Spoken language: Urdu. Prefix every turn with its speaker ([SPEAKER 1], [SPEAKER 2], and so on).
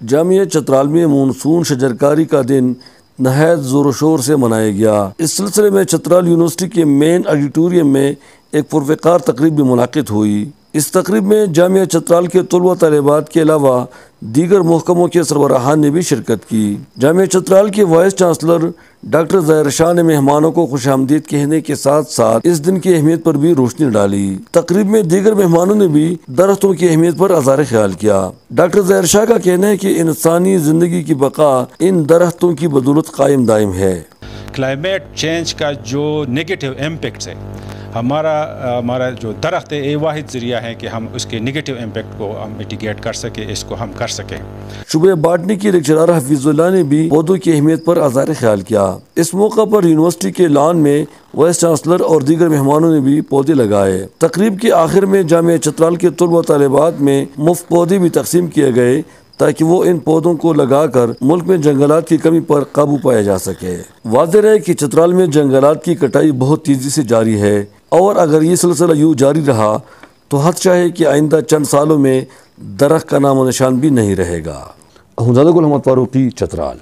[SPEAKER 1] جامعہ چترال میں مونسون شجرکاری کا دن نہایت زور و شور سے منایا گیا۔ اس سلسلے میں چترال یونیورسٹی کے مین آڈیٹوریم میں ایک پروقار تقریب بھی منعقد ہوئی۔ اس تقریب میں جامعہ چترال کے طلبہ طالبات کے علاوہ دیگر محکموں کے سربراہان نے بھی شرکت کی۔ جامعہ چترال کے وائس چانسلر ڈاکٹر ظاہر شاہ نے مہمانوں کو خوش آمدید کہنے کے ساتھ ساتھ اس دن کی اہمیت پر بھی روشنی ڈالی۔ تقریب میں دیگر مہمانوں نے بھی درختوں کی اہمیت پر اظہار خیال کیا۔ ڈاکٹر ظاہر شاہ کا کہنا ہے کہ انسانی زندگی کی بقا ان درختوں کی بدولت قائم دائم ہے۔
[SPEAKER 2] کلائمیٹ چینج کا جو نیگیٹو امپیکٹس ہے، ہمارا جو درخت ہے، یہ واحد ذریعہ ہے کہ ہم اس کے نیگیٹو امپیکٹ کو ہم میٹیگیٹ کر سکیں، اس کو ہم کر سکیں۔
[SPEAKER 1] شعبہ باٹنی کی لیکچرر حفیظ اللہ نے بھی پودوں کی اہمیت پر اظہار خیال کیا۔ اس موقع پر یونیورسٹی کے لان میں وائس چانسلر اور دیگر مہمانوں نے بھی پودے لگائے۔ تقریب کے آخر میں جامعہ چترال کے طلبہ طالبات میں مفت پودے بھی تقسیم کیے گئے تاکہ وہ ان پودوں کو لگا کر ملک میں جنگلات کی کمی پر قابو پایا جا سکے۔ واضح ہے کہ چترال میں جنگلات کی کٹائی بہت تیزی سے جاری ہے اور اگر یہ سلسلہ یوں جاری رہا تو خدشہ ہے کہ آئندہ چند سالوں میں درخت کا نام و نشان بھی نہیں رہے گا۔ احمد زادہ گل محمد فاروقی، چترال۔